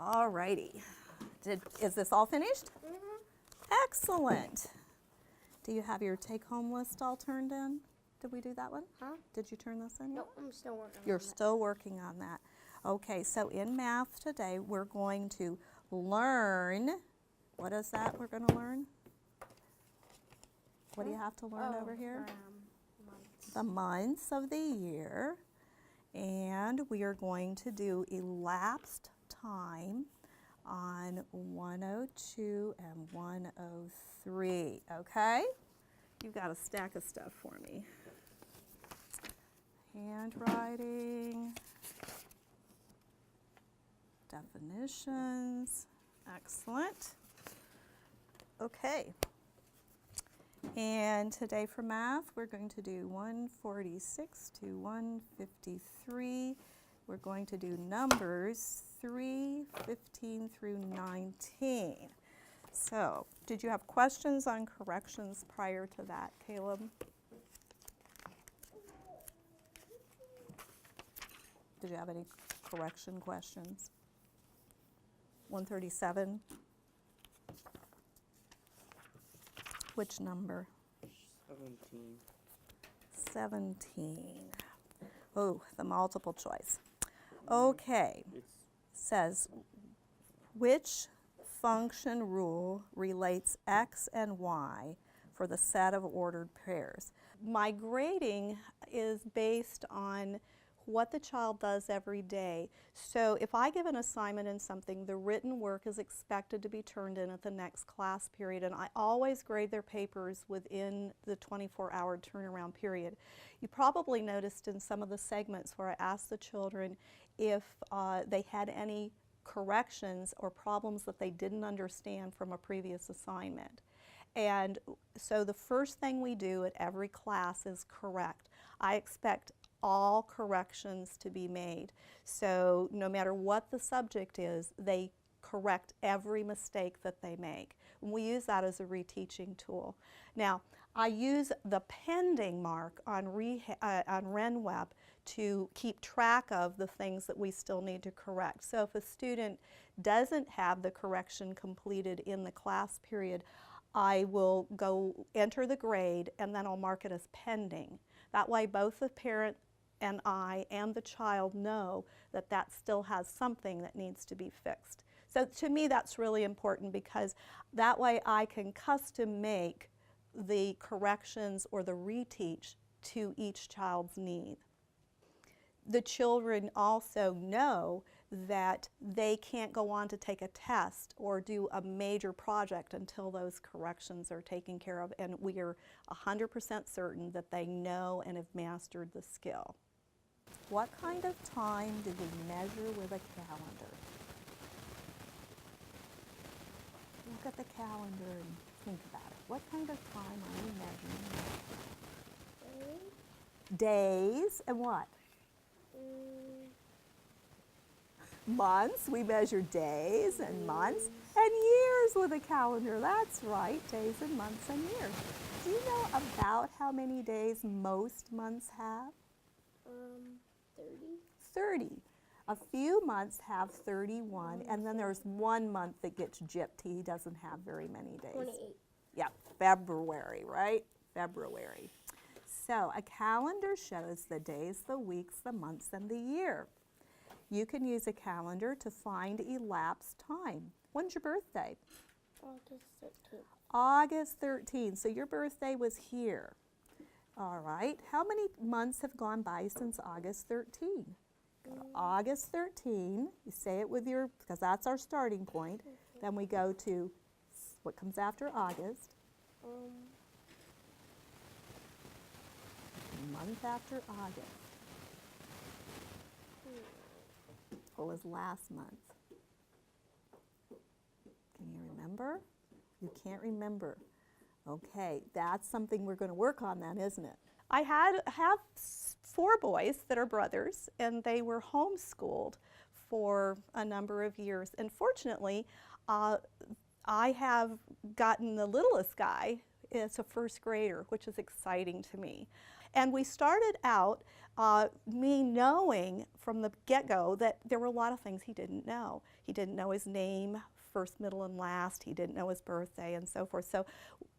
All righty. Is this all finished? Mm-hmm. Excellent. Do you have your take-home list all turned in? Did we do that one? Huh? Did you turn this in? No, I'm still working You're on that. still working on that. Okay, so in math today, we're going to learn, what is that we're going to learn? What do you have to learn over here? Months. The months of the year. And we are going to do elapsed time on 102 and 103, okay? You've got a stack of stuff for me. Handwriting, definitions, excellent. Okay. And today for math, we're going to do 146 to 153. We're going to do numbers 3, 15 through 19. So, did you have questions on corrections prior to that, Caleb? Did you have any correction questions? 137? Which number? 17. 17. Oh, the multiple choice. Okay. It's Says, which function rule relates x and y for the set of ordered pairs? My grading is based on what the child does every day. So if I give an assignment in something, the written work is expected to be turned in at the next class period, and I always grade their papers within the 24-hour turnaround period. You probably noticed in some of the segments where I asked the children if they had any corrections or problems that they didn't understand from a previous assignment. And so the first thing we do at every class is correct. I expect all corrections to be made. So no matter what the subject is, they correct every mistake that they make. And we use that as a reteaching tool. Now, I use the pending mark on RenWeb to keep track of the things that we still need to correct. So if a student doesn't have the correction completed in the class period, I will go enter the grade and then I'll mark it as pending. That way both the parent and I and the child know that that still has something that needs to be fixed. So to me that's really important because that way I can custom make the corrections or the reteach to each child's need. The children also know that they can't go on to take a test or do a major project until those corrections are taken care of, and we are 100% certain that they know and have mastered the skill. What kind of time do we measure with a calendar? Look at the calendar and think about it. What kind of time are we measuring? Days and what? Months. We measure days and months and years with a calendar. That's right, days and months and years. Do you know about how many days most months have? 30. 30. A few months have 31, and then there's 1 month that gets gypped. He doesn't have very many days. 28. Yeah, February, right? February. So a calendar shows the days, the weeks, the months, and the year. You can use a calendar to find elapsed time. When's your birthday? August 13th. August 13th. So your birthday was here. All right. How many months have gone by since August 13? Go to August 13. You say it with your, because that's our starting point. Then we go to what comes after August. Month after August. What was last month? Can you remember? You can't remember. Okay, that's something we're going to work on then, isn't it? I have 4 boys that are brothers, and they were homeschooled for a number of years. And fortunately, I have gotten the littlest guy as a first grader, which is exciting to me. And we started out me knowing from the get-go that there were a lot of things he didn't know. He didn't know his name, first, middle, and last. He didn't know his birthday and so forth. So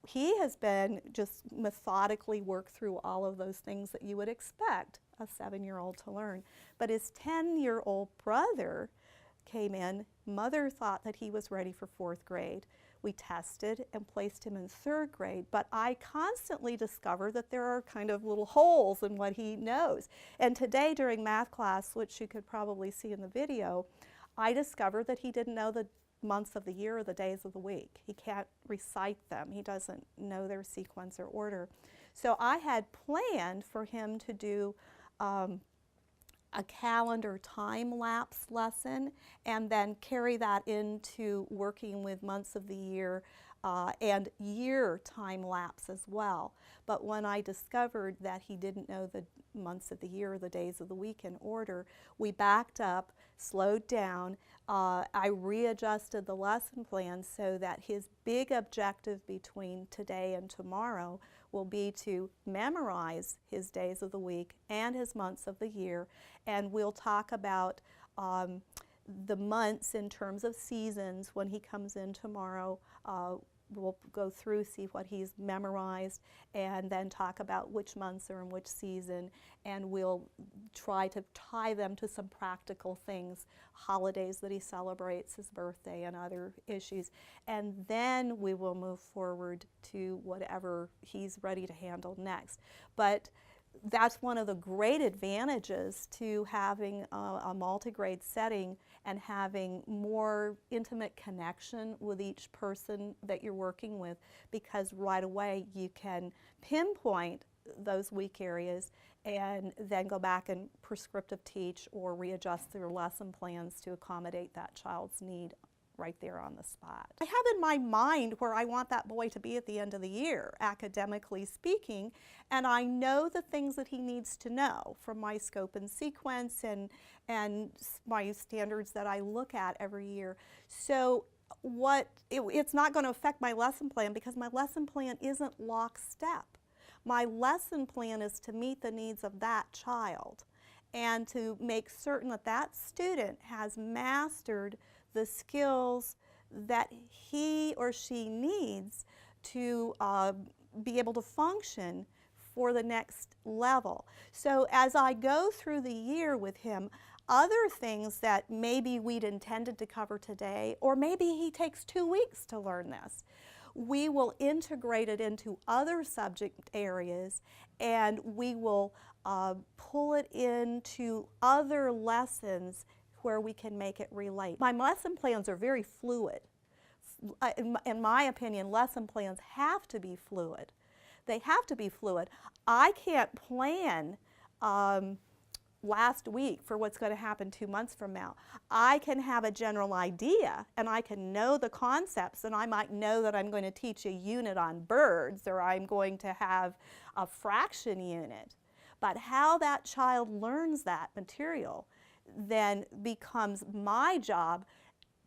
he has been just methodically worked through all of those things that you would expect a 7-year-old to learn. But his 10-year-old brother came in. Mother thought that he was ready for 4th grade. We tested and placed him in 3rd grade, but I constantly discover that there are kind of little holes in what he knows. And today during math class, which you could probably see in the video, I discovered that he didn't know the months of the year or the days of the week. He can't recite them. He doesn't know their sequence or order. So I had planned for him to do a calendar time-lapse lesson and then carry that into working with months of the year and year time-lapse as well. But when I discovered that he didn't know the months of the year or the days of the week in order, we backed up, slowed down. I readjusted the lesson plan so that his big objective between today and tomorrow will be to memorize his days of the week and his months of the year, and we'll talk about the months in terms of seasons when he comes in tomorrow. We'll go through, see what he's memorized, and then talk about which months are in which season, and we'll try to tie them to some practical things, holidays that he celebrates, his birthday and other issues, and then we will move forward to whatever he's ready to handle next. But that's one of the great advantages to having a multi-grade setting and having more intimate connection with each person that you're working with, because right away you can pinpoint those weak areas and then go back and prescriptive teach or readjust their lesson plans to accommodate that child's need right there on the spot. I have in my mind where I want that boy to be at the end of the year, academically speaking, and I know the things that he needs to know from my scope and sequence and my standards that I look at every year. So it's not going to affect my lesson plan because my lesson plan isn't lockstep. My lesson plan is to meet the needs of that child and to make certain that that student has mastered the skills that he or she needs to be able to function for the next level. So as I go through the year with him, other things that maybe we'd intended to cover today, or maybe he takes 2 weeks to learn this, we will integrate it into other subject areas and we will pull it into other lessons where we can make it relate. My lesson plans are very fluid. In my opinion, lesson plans have to be fluid. They have to be fluid. I can't plan last week for what's going to happen 2 months from now. I can have a general idea and I can know the concepts, and I might know that I'm going to teach a unit on birds or I'm going to have a fraction unit. But how that child learns that material then becomes my job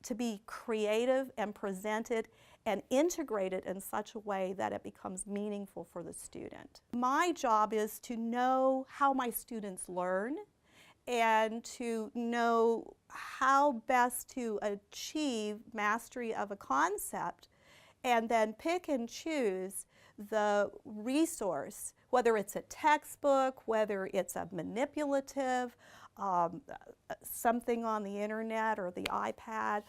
to be creative and present it and integrate it in such a way that it becomes meaningful for the student. My job is to know how my students learn and to know how best to achieve mastery of a concept, and then pick and choose the resource, whether it's a textbook, whether it's a manipulative, something on the internet or the iPad,